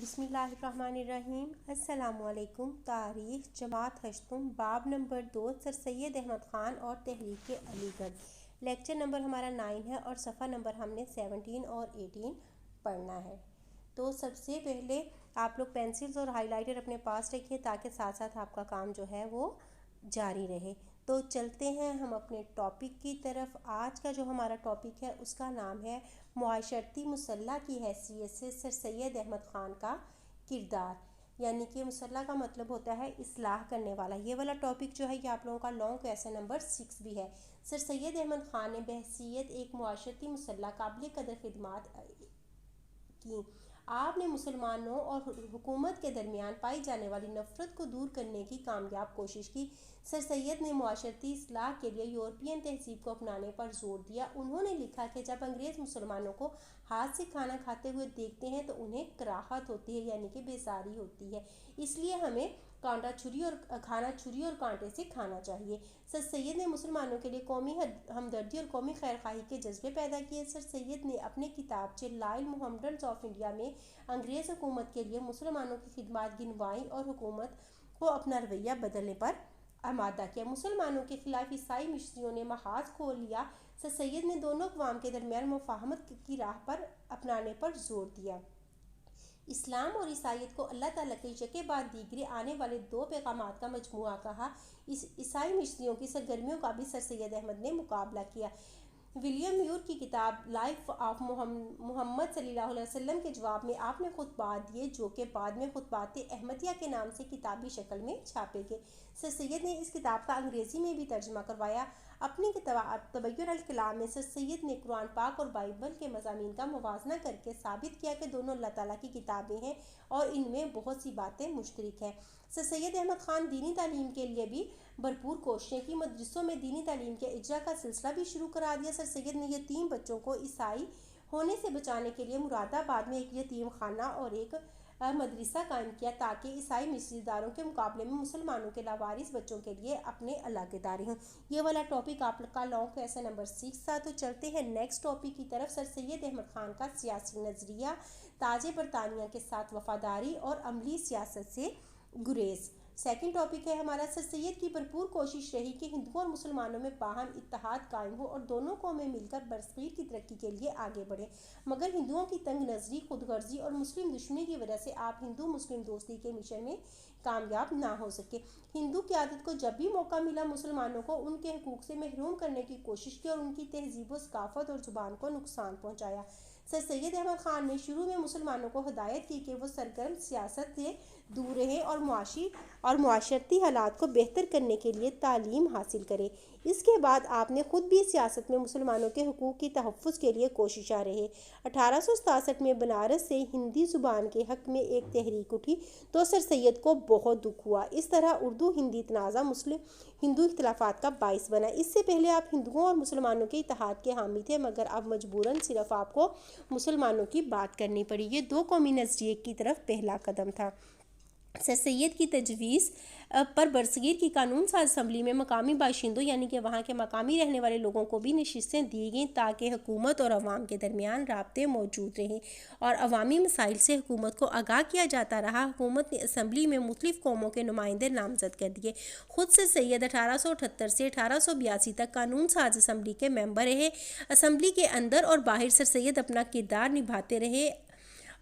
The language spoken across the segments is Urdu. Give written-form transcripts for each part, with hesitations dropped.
بسم اللہ الرحمن الرحیم۔ السلام علیکم۔ تاریخ جماعت ہشتم، باب نمبر 2، سر سید احمد خان اور تحریک علی گڑھ۔ لیکچر نمبر ہمارا 9 ہے اور صفحہ نمبر ہم نے 17 اور 18 پڑھنا ہے۔ تو سب سے پہلے آپ لوگ پینسلز اور ہائی لائٹر اپنے پاس رکھیے تاکہ ساتھ ساتھ آپ کا کام جو ہے وہ جاری رہے۔ تو چلتے ہیں ہم اپنے ٹاپک کی طرف۔ آج کا جو ہمارا ٹاپک ہے اس کا نام ہے معاشرتی مسلح کی حیثیت سے سر سید احمد خان کا کردار، یعنی کہ مسلح کا مطلب ہوتا ہے اصلاح کرنے والا۔ یہ والا ٹاپک جو ہے یہ آپ لوگوں کا لانگ کویسچن نمبر 6 بھی ہے۔ سر سید احمد خان نے بحیثیت ایک معاشرتی مسلح قابل قدر خدمات کی۔ آپ نے مسلمانوں اور حکومت کے درمیان پائی جانے والی نفرت کو دور کرنے کی کامیاب کوشش کی۔ سر سید نے معاشرتی اصلاح کے لیے یورپین تہذیب کو اپنانے پر زور دیا۔ انہوں نے لکھا کہ جب انگریز مسلمانوں کو ہاتھ سے کھانا کھاتے ہوئے دیکھتے ہیں تو انہیں کراہت ہوتی ہے، یعنی کہ بیزاری ہوتی ہے، اس لیے ہمیں کانٹا چھری اور کانٹے سے کھانا چاہیے۔ سر سید نے مسلمانوں کے لیے قومی ہمدردی اور قومی خیرخواہی کے جذبے پیدا کیے۔ سر سید نے اپنے کتابچے لائل محمڈنز آف انڈیا میں انگریز حکومت کے لیے مسلمانوں کی خدمات گنوائیں اور حکومت کو اپنا رویہ بدلنے پر آمادہ کیا۔ مسلمانوں کے خلاف عیسائی مشرکین نے محاذ کھول لیا۔ سر سید نے دونوں اقوام کے درمیان مفاہمت کی راہ پر اپنانے پر زور دیا۔ اسلام اور عیسائیت کو اللہ تعالیٰ کے یکے بعد دیگرے آنے والے دو پیغامات کا مجموعہ کہا۔ عیسائی مشرکیوں کی سرگرمیوں کا بھی سر سید احمد نے مقابلہ کیا۔ ولیم میور کی کتاب لائف آف محمد صلی اللہ علیہ وسلم کے جواب میں آپ نے خطبات دیے جو کہ بعد میں خطبات احمدیہ کے نام سے کتابی شکل میں چھاپے گئے۔ سر سید نے اس کتاب کا انگریزی میں بھی ترجمہ کروایا۔ اپنی تبین الکلام میں سر سید نے قرآن پاک اور بائبل کے مضامین کا موازنہ کر کے ثابت کیا کہ دونوں اللہ تعالیٰ کی کتابیں ہیں اور ان میں بہت سی باتیں مشترک ہیں۔ سر سید احمد خان دینی تعلیم کے لیے بھی بھرپور کوششیں کی۔ مدرسوں میں دینی تعلیم کے اجرا کا سلسلہ بھی شروع کرا دیا۔ سر سید نے یتیم بچوں کو عیسائی ہونے سے بچانے کے لیے مراد آباد میں ایک یتیم خانہ اور ایک مدرسہ قائم کیا تاکہ عیسائی مصری اداروں کے مقابلے میں مسلمانوں کے لاوارث بچوں کے لیے اپنے علاقے داری ہوں۔ یہ والا ٹاپک آپ کا لانگ کویسچن نمبر 6 تھا۔ تو چلتے ہیں نیکسٹ ٹاپک کی طرف۔ سر سید احمد خان کا سیاسی نظریہ، تاج برطانیہ کے ساتھ وفاداری اور عملی سیاست سے گریز۔ سیکنڈ ٹاپک ہے ہمارا، سر سید کی بھرپور کوشش رہی کہ ہندوؤں اور مسلمانوں میں باہم اتحاد قائم ہو اور دونوں قومیں مل کر برصغیر کی ترقی کے لیے آگے بڑھیں، مگر ہندوؤں کی تنگ نظری، خود غرضی اور مسلم دشمنی کی وجہ سے آپ ہندو مسلم دوستی کے مشن میں کامیاب نہ ہو سکے۔ ہندو قیادت کو جب بھی موقع ملا مسلمانوں کو ان کے حقوق سے محروم کرنے کی کوشش کی اور ان کی تہذیب و ثقافت اور زبان کو نقصان پہنچایا۔ سر سید احمد خان نے شروع میں مسلمانوں کو ہدایت کی کہ وہ سرگرم سیاست سے دور رہیں اور معاشی اور معاشرتی حالات کو بہتر کرنے کے لیے تعلیم حاصل کریں۔ اس کے بعد آپ نے خود بھی سیاست میں مسلمانوں کے حقوق کی تحفظ کے لیے کوشاں رہے۔ 1867 میں بنارس سے ہندی زبان کے حق میں ایک تحریک اٹھی تو سر سید کو بہت دکھ ہوا۔ اس طرح اردو ہندی تنازع مسلم ہندو اختلافات کا باعث بنا۔ اس سے پہلے آپ ہندوؤں اور مسلمانوں کے اتحاد کے حامی تھے، مگر اب مجبوراً صرف آپ کو مسلمانوں کی بات کرنی پڑی۔ یہ دو قومی نظریے کی طرف پہلا قدم تھا۔ سر سید کی تجویز پر برصغیر کی قانون ساز اسمبلی میں مقامی باشندوں یعنی کہ وہاں کے مقامی رہنے والے لوگوں کو بھی نشستیں دی گئیں تاکہ حکومت اور عوام کے درمیان رابطے موجود رہیں اور عوامی مسائل سے حکومت کو آگاہ کیا جاتا رہا۔ حکومت نے اسمبلی میں مختلف قوموں کے نمائندے نامزد کر دیے۔ خود سر سید 1878 سے 1882 تک قانون ساز اسمبلی کے ممبر رہے۔ اسمبلی کے اندر اور باہر سر سید اپنا کردار نبھاتے رہے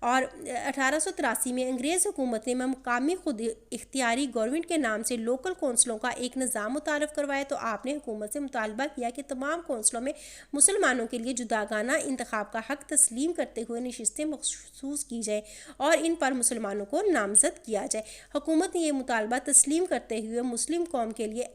اور 1883 میں انگریز حکومت نے مقامی خود اختیاری گورنمنٹ کے نام سے لوکل کونسلوں کا ایک نظام متعارف کروایا تو آپ نے حکومت سے مطالبہ کیا کہ تمام کونسلوں میں مسلمانوں کے لیے جداگانہ انتخاب کا حق تسلیم کرتے ہوئے نشستیں مخصوص کی جائیں اور ان پر مسلمانوں کو نامزد کیا جائے۔ حکومت نے یہ مطالبہ تسلیم کرتے ہوئے مسلم قوم کے لیے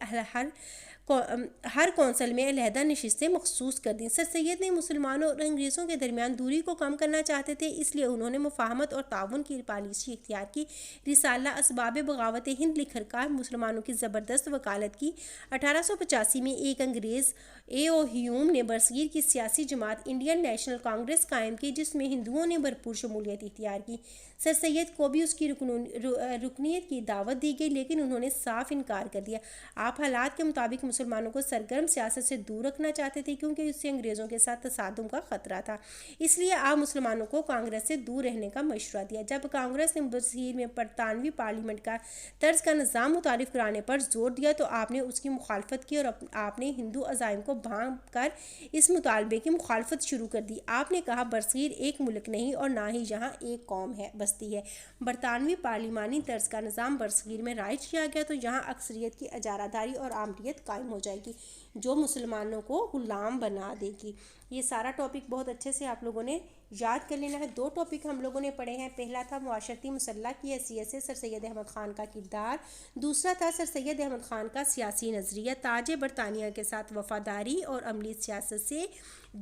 ہر کونسل میں علیحدہ نشستیں مخصوص کر دیں۔ سر سید نے مسلمانوں اور انگریزوں کے درمیان دوری کو کم کرنا چاہتے تھے، اس لیے انہوں نے مفاہمت اور تعاون کی پالیسی اختیار کی۔ رسالہ اسباب بغاوت ہند لکھ کر مسلمانوں کی زبردست وکالت کی۔ 1885 میں ایک انگریز A.O. ہیوم نے برصغیر کی سیاسی جماعت انڈین نیشنل کانگریس قائم کی جس میں ہندوؤں نے بھرپور شمولیت اختیار کی۔ سر سید کو بھی اس کی رکنیت کی دعوت دی گئی لیکن انہوں نے صاف انکار کر دیا۔ آپ حالات کے مطابق مسلمانوں کو سرگرم سیاست سے دور رکھنا چاہتے تھے کیونکہ اس سے انگریزوں کے ساتھ تصادم کا خطرہ تھا۔ اس لیے آپ مسلمانوں کو کانگریس سے دور رہنے کا مشورہ دیا۔ جب کانگریس نے برصغیر میں برطانوی پارلیمنٹ کا طرز کا نظام متعارف کرانے پر زور دیا تو آپ نے اس کی مخالفت کی اور آپ نے ہندو عزائم کو بھانپ کر اس مطالبے کی مخالفت شروع کر دی۔ آپ نے کہا برصغیر ایک ملک نہیں اور نہ ہی یہاں ایک قوم ہے بستی ہے۔ برطانوی پارلیمانی طرز کا نظام برصغیر میں رائج کیا گیا تو یہاں اکثریت کی اجارہ داری اور آمریت قائم ہو جائے گی جو مسلمانوں کو غلام بنا دے گی۔ یہ سارا ٹاپک بہت اچھے سے آپ لوگوں نے یاد کر لینا ہے۔ 2 ٹاپک ہم لوگوں نے پڑھے ہیں۔ پہلا تھا معاشرتی مسلح کی حیثیت سے سر سید احمد خان کا کردار، دوسرا تھا سر سید احمد خان کا سیاسی نظریہ، تاج برطانیہ کے ساتھ وفاداری اور عملی سیاست سے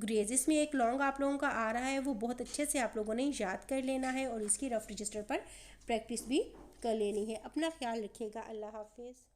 گریز۔ اس میں ایک لانگ آپ لوگوں کا آ رہا ہے، وہ بہت اچھے سے آپ لوگوں نے یاد کر لینا ہے اور اس کی رف رجسٹر پر پریکٹس بھی کر لینی ہے۔ اپنا خیال رکھیے گا۔ اللہ حافظ۔